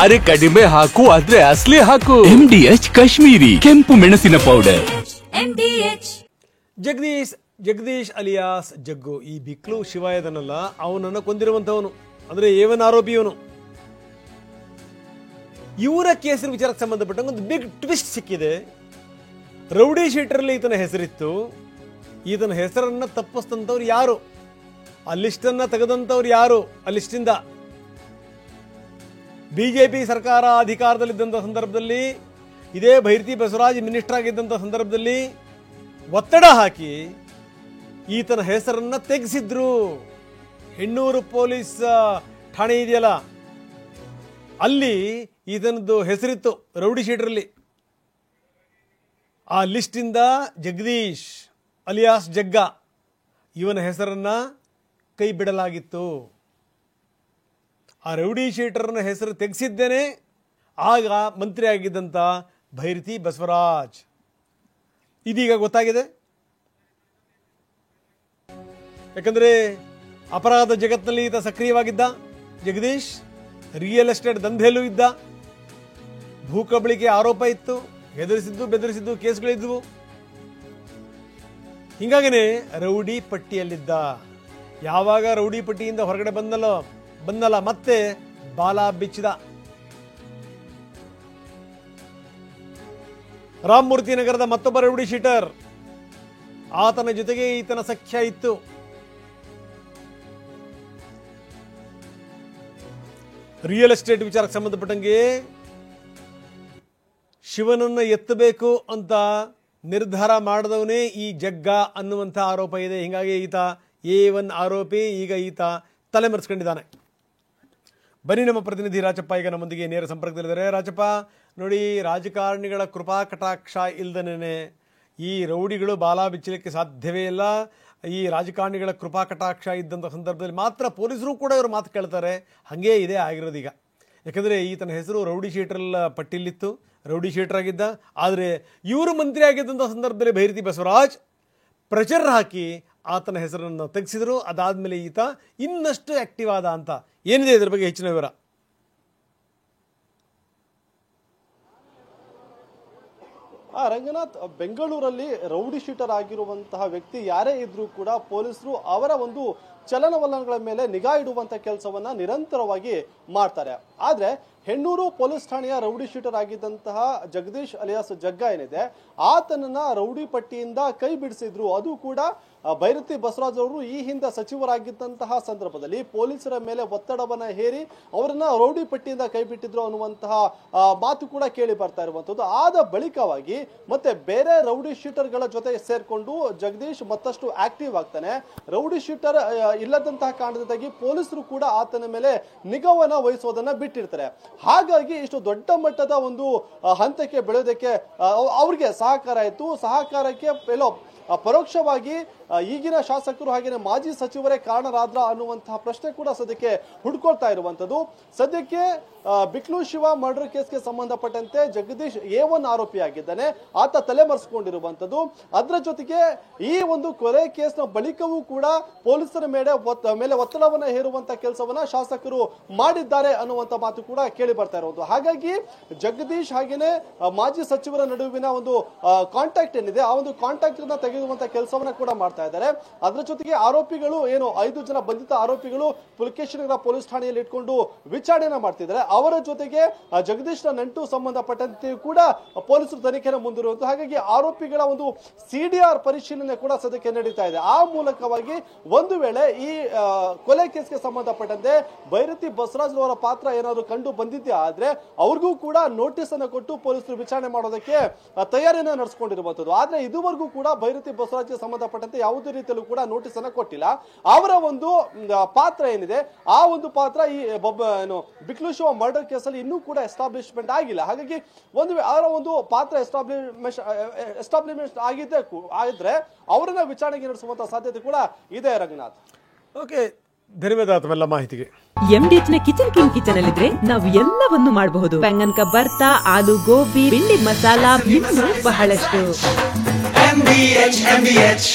ಅರೆ ಕಡಿಮೆ ಹಾಕು ಆದ್ರೆ ಅಸಲಿ ಹಾಕು. MDH ಕಾಶ್ಮೀರಿ ಕೆಂಪು ಮೆಣಸಿನ ಪೌಡರ್. ಜಗದೀಶ್ ಅಲಿಯಾಸ್ ಜಗ್ಗು, ಈ ಬಿಕ್ಲು ಶಿವ ಇದನ್ನಲ್ಲ, ಅವನನ್ನು ಕೊಂದಿರುವಂತವನು, ಅಂದ್ರೆ ಏವನ್ ಆರೋಪಿ ಇವನು. ಇವರ ಕೇಸಿನ ವಿಚಾರಕ್ಕೆ ಸಂಬಂಧಪಟ್ಟಂಗೆ ಒಂದು ಬಿಗ್ ಟ್ವಿಸ್ಟ್ ಸಿಕ್ಕಿದೆ. ರೌಡಿ ಶೀಟರಲ್ಲಿ ಈತನ ಹೆಸರಿತ್ತು. ಈತನ ಹೆಸರನ್ನ ತಪ್ಪಿಸ್ತಂತವ್ರು ಯಾರು, ಆ ಲಿಸ್ಟನ್ನ ತೆಗೆದಂತವ್ರು ಯಾರು, ಆ ಲಿಸ್ಟಿಂದ ಬಿಜೆಪಿ ಸರ್ಕಾರ ಅಧಿಕಾರದಲ್ಲಿದ್ದಂಥ ಸಂದರ್ಭದಲ್ಲಿ, ಇದೇ ಭೈರತಿ ಬಸವರಾಜ್ ಮಿನಿಸ್ಟರ್ ಆಗಿದ್ದಂಥ ಸಂದರ್ಭದಲ್ಲಿ ಒತ್ತಡ ಹಾಕಿ ಈತನ ಹೆಸರನ್ನ ತೆಗೆಸಿದ್ರು. ಹೆಣ್ಣೂರು ಪೊಲೀಸ್ ಠಾಣೆ ಇದೆಯಲ್ಲ, ಅಲ್ಲಿ ಈತನದ್ದು ಹೆಸರಿತ್ತು ರೌಡಿ ಶೀಟರಲ್ಲಿ. ಆ ಲಿಸ್ಟಿಂದ ಜಗದೀಶ್ ಅಲಿಯಾಸ್ ಜಗ್ಗ ಇವನ ಹೆಸರನ್ನ ಕೈ ಬಿಡಲಾಗಿತ್ತು. ಆ ರೌಡಿ ಶೀಟರ್ನ ಹೆಸರು ತೆಗೆಸಿದ್ದೇನೆ ಆಗ ಮಂತ್ರಿ ಆಗಿದ್ದಂಥ ಭೈರತಿ ಬಸವರಾಜ್. ಇದೀಗ ಗೊತ್ತಾಗಿದೆ. ಯಾಕಂದ್ರೆ ಅಪರಾಧ ಜಗತ್ತಿನಲ್ಲಿ ಈತ ಸಕ್ರಿಯವಾಗಿದ್ದ ಜಗದೀಶ್. ರಿಯಲ್ ಎಸ್ಟೇಟ್ ದಂಧೆಯಲ್ಲೂ ಇದ್ದ. ಭೂ ಕಬಳಿಕೆ ಆರೋಪ ಇತ್ತು. ಹೆದರಿಸಿದ್ದು ಬೆದರಿಸಿದ್ದು ಕೇಸ್ಗಳಿದ್ವು. ಹಿಂಗಾಗಿನೇ ರೌಡಿ ಪಟ್ಟಿಯಲ್ಲಿದ್ದ. ಯಾವಾಗ ರೌಡಿ ಪಟ್ಟಿಯಿಂದ ಹೊರಗಡೆ ಬಂದಲ್ಲ ಮತ್ತೆ ಬಾಲ ಬಿಚ್ಚಿದ. ರಾಮಮೂರ್ತಿ ನಗರದ ಮತ್ತೊಬ್ಬ ರೌಡಿ ಶೀಟರ್, ಆತನ ಜೊತೆಗೆ ಈತನ ಸಖ್ಯ ಇತ್ತು. ರಿಯಲ್ ಎಸ್ಟೇಟ್ ವಿಚಾರಕ್ಕೆ ಸಂಬಂಧಪಟ್ಟಂಗೆ ಶಿವನನ್ನ ಎತ್ತಬೇಕು ಅಂತ ನಿರ್ಧಾರ ಮಾಡಿದವನೇ ಈ ಜಗ್ಗ ಅನ್ನುವಂಥ ಆರೋಪ ಇದೆ. ಹೀಗಾಗಿ ಈತ A1 ಆರೋಪಿ. ಈಗ ಈತ ತಲೆಮರೆಸ್ಕೊಂಡಿದ್ದಾನೆ. ಬನ್ನಿ, ನಮ್ಮ ಪ್ರತಿನಿಧಿ ರಾಜಪ್ಪ ಈಗ ನಮ್ಮೊಂದಿಗೆ ನೇರ ಸಂಪರ್ಕದಲ್ಲಿದ್ದಾರೆ. ರಾಜಪ್ಪ, ನೋಡಿ, ರಾಜಕಾರಣಿಗಳ ಕೃಪಾ ಕಟಾಕ್ಷ ಇಲ್ದನೇ ಈ ರೌಡಿಗಳು ಬಾಲ ಬಿಚ್ಚಲಿಕ್ಕೆ ಸಾಧ್ಯವೇ ಇಲ್ಲ. ಈ ರಾಜಕಾರಣಿಗಳ ಕೃಪಾ ಕಟಾಕ್ಷ ಇದ್ದಂಥ ಸಂದರ್ಭದಲ್ಲಿ ಮಾತ್ರ ಪೊಲೀಸರು ಕೂಡ ಇವರು ಮಾತು ಕೇಳ್ತಾರೆ. ಹಾಗೇ ಇದೆ ಆಗಿರೋದು ಈಗ. ಯಾಕಂದರೆ ಈತನ ಹೆಸರು ರೌಡಿ ಶೀಟರ್ ಪಟ್ಟಿಲಿತ್ತು, ರೌಡಿ ಶೀಟರ್ ಆಗಿದ್ದ. ಆದರೆ ಇವರು ಮಂತ್ರಿ ಆಗಿದ್ದಂಥ ಸಂದರ್ಭದಲ್ಲಿ ಭೈರತಿ ಬಸವರಾಜ್ ಪ್ರಚಾರ ಹಾಕಿ ಆತನ ಹೆಸರನ್ನು ತೆಗೆಸಿದ್ರು. ಅದಾದಮೇಲೆ ಈತ ಇನ್ನಷ್ಟು ಆಕ್ಟಿವ್ ಆದ ಅಂತ. ಏನಿದೆ ಇದರ ಬಗ್ಗೆ ಹೆಚ್ಚಿನ ವಿವರ? ರಂಗನಾಥ್, ಬೆಂಗಳೂರಲ್ಲಿ ರೌಡಿ ಶೀಟರ್ ಆಗಿರುವಂತಹ ವ್ಯಕ್ತಿ ಯಾರೇ ಇದ್ರೂ ಕೂಡ ಪೊಲೀಸರು ಅವರ ಒಂದು ಚಲನವಲನಗಳ ಮೇಲೆ ನಿಗಾ ಇಡುವಂತ ಕೆಲಸವನ್ನ ನಿರಂತರವಾಗಿ ಮಾಡ್ತಾರೆ. ಆದ್ರೆ ಹೆಣ್ಣೂರು ಪೊಲೀಸ್ ಠಾಣೆಯ ರೌಡಿ ಶೀಟರ್ ಆಗಿದ್ದಂತಹ ಜಗದೀಶ್ ಅಲಿಯಾಸ್ ಜಗ್ಗ ಏನಿದೆ, ಆತನನ್ನ ರೌಡಿ ಪಟ್ಟಿಯಿಂದ ಕೈ ಬಿಡಿಸಿದ್ರು. ಅದು ಕೂಡ ಭೈರತಿ ಬಸವರಾಜ್ ಅವರು ಈ ಹಿಂದೆ ಸಚಿವರಾಗಿದ್ದಂತಹ ಸಂದರ್ಭದಲ್ಲಿ ಪೊಲೀಸರ ಮೇಲೆ ಒತ್ತಡವನ್ನ ಹೇರಿ ಅವರನ್ನ ರೌಡಿ ಪಟ್ಟಿಯಿಂದ ಕೈ ಬಿಟ್ಟಿದ್ರು ಅನ್ನುವಂತಹ ಮಾತು ಕೂಡ ಕೇಳಿ ಬರ್ತಾ ಇರುವಂತದ್ದು. ಆದ ಬಳಿಕವಾಗಿ ಮತ್ತೆ ಬೇರೆ ರೌಡಿ ಶೀಟರ್ಗಳ ಜೊತೆ ಸೇರ್ಕೊಂಡು ಜಗದೀಶ್ ಮತ್ತಷ್ಟು ಆಕ್ಟಿವ್ ಆಗ್ತಾನೆ. ರೌಡಿ ಶೀಟರ್ ಇಲ್ಲದಂತಹ ಕಾರಣದಿಂದಾಗಿ ಪೊಲೀಸರು ಕೂಡ ಆತನ ಮೇಲೆ ನಿಗಾವನ್ನ ವಹಿಸೋದನ್ನ ಬಿಟ್ಟಿರ್ತಾರೆ. ಹಾಗಾಗಿ ಇಷ್ಟು ದೊಡ್ಡ ಮಟ್ಟದ ಒಂದು ಹಂತಕ್ಕೆ ಬೆಳೆಯೋದಕ್ಕೆ ಅವ್ರಿಗೆ ಸಹಕಾರ ಆಯಿತು. ಸಹಕಾರಕ್ಕೆ ಎಲ್ಲೋ ಪರೋಕ್ಷವಾಗಿ ಈಗಿನ ಶಾಸಕರು ಹಾಗೇನೆ ಮಾಜಿ ಸಚಿವರೇ ಕಾರಣರಾದ್ರ ಅನ್ನುವಂತಹ ಪ್ರಶ್ನೆ ಕೂಡ ಸದ್ಯಕ್ಕೆ ಹುಡ್ಕೊಳ್ತಾ ಇರುವಂತದ್ದು. ಸದ್ಯಕ್ಕೆ ಬಿಕ್ಲು ಶಿವ ಮರ್ಡರ್ ಕೇಸ್ಗೆ ಸಂಬಂಧಪಟ್ಟಂತೆ ಜಗದೀಶ್ A1 ಆರೋಪಿ ಆಗಿದ್ದಾನೆ. ಆತ ತಲೆಮರೆಸಿಕೊಂಡಿರುವಂತದ್ದು. ಅದರ ಜೊತೆಗೆ ಈ ಒಂದು ಕೊಲೆ ಕೇಸ್ನ ಬಳಿಕವೂ ಕೂಡ ಪೊಲೀಸರ ಮೇಲೆ ಒತ್ತಡವನ್ನ ಹೇರುವಂತ ಕೆಲಸವನ್ನ ಶಾಸಕರು ಮಾಡಿದ್ದಾರೆ ಅನ್ನುವಂತ ಮಾತು ಕೂಡ ಕೇಳಿ ಬರ್ತಾ ಇರುವುದು. ಹಾಗಾಗಿ ಜಗದೀಶ್ ಹಾಗೇನೆ ಮಾಜಿ ಸಚಿವರ ನಡುವಿನ ಒಂದು ಕಾಂಟ್ಯಾಕ್ಟ್ ಏನಿದೆ, ಆ ಒಂದು ಕಾಂಟ್ಯಾಕ್ಟ್ ಅನ್ನ ತೆಗೆದುವಂತ ಕೆಲಸವನ್ನ ಕೂಡ ಮಾಡ್ತಾ ಇದ್ದಾರೆ. ಅದರ ಜೊತೆಗೆ ಆರೋಪಿಗಳು 5 ಜನ ಬಂಧಿತ ಆರೋಪಿಗಳು ಪುಲಕೇಶಿ ನಗರ ಪೊಲೀಸ್ ಠಾಣೆಯಲ್ಲಿ ಇಟ್ಕೊಂಡು ವಿಚಾರಣೆ ಮಾಡ್ತಿದ್ದಾರೆ. ಅವರ ಜೊತೆಗೆ ಜಗದೀಶ್ನ ನಂಟು ಸಂಬಂಧಪಟ್ಟಂತೆ ಕೂಡ ಪೊಲೀಸರು ತನಿಖೆಯನ್ನು ಮುಂದುವರಿಯುವುದು. ಹಾಗಾಗಿ ಆರೋಪಿಗಳ ಒಂದು CDR ಪರಿಶೀಲನೆ ಕೂಡ ಸದ್ಯಕ್ಕೆ ನಡೀತಾ ಇದೆ. ಆ ಮೂಲಕವಾಗಿ ಒಂದು ವೇಳೆ ಈ ಕೊಲೆ ಕೇಸ್ಗೆ ಸಂಬಂಧಪಟ್ಟಂತೆ ಭೈರತಿ ಬಸವರಾಜ್ ಅವರ ಪಾತ್ರ ಏನಾದರೂ ಕಂಡು ಬಂದಿದ್ದೆ ಆದ್ರೆ ಅವ್ರಿಗೂ ಕೂಡ ನೋಟಿಸ್ ಅನ್ನು ಕೊಟ್ಟು ಪೊಲೀಸರು ವಿಚಾರಣೆ ಮಾಡೋದಕ್ಕೆ ತಯಾರಿಯನ್ನು ನಡೆಸಿಕೊಂಡಿರುವಂತದ್ದು. ಆದ್ರೆ ಇದುವರೆಗೂ ಕೂಡ ಭೈರತಿ ಬಸವರಾಜ್ಗೆ ಸಂಬಂಧಪಟ್ಟಂತೆ ಯಾವುದೇ ರೀತಿಯಲ್ಲೂ ಕೂಡ ನೋಟಿಸ್ ಅನ್ನು ಕೊಟ್ಟಿಲ್ಲ. ಅವರ ಒಂದು ಪಾತ್ರ ಏನಿದೆ, ಆ ಒಂದು ಪಾತ್ರ ಈ ಬಿಕ್ಲು ಶಿವ ಮರ್ಡರ್ ಕೇಸಲ್ಲಿ ಇನ್ನೂ ಕೂಡ ಎಸ್ಟಾಬ್ಲಿಷ್ಮೆಂಟ್ ಆಗಿಲ್ಲ. ಹಾಗಾಗಿ ಅವರ ಒಂದು ಪಾತ್ರ ಎಸ್ಟಾಬ್ಲಿಷ್ಮೆಂಟ್ ಆಗಿದ್ರೆ ಅವರನ್ನ ವಿಚಾರಣೆಗೆ ನಡೆಸುವಂತ ಸಾಧ್ಯತೆ ಕೂಡ ಇದೆ. ರಂಗನಾಥ್, ಓಕೆ, ಧನ್ಯವಾದ ತಮ್ಮೆಲ್ಲ ಮಾಹಿತಿಗೆ. MDH ನ ಕಿಚನ್ ಅಲ್ಲಿದ್ರೆ ನಾವು ಎಲ್ಲವನ್ನು ಮಾಡಬಹುದು. ಬೆಂಗನ್ಕ ಬರ್ತಾ, ಆಲೂ ಗೋಬಿ, ಭಿಂಡಿ ಮಸಾಲಾ, ಇನ್ನೂ ಬಹಳಷ್ಟು. MDH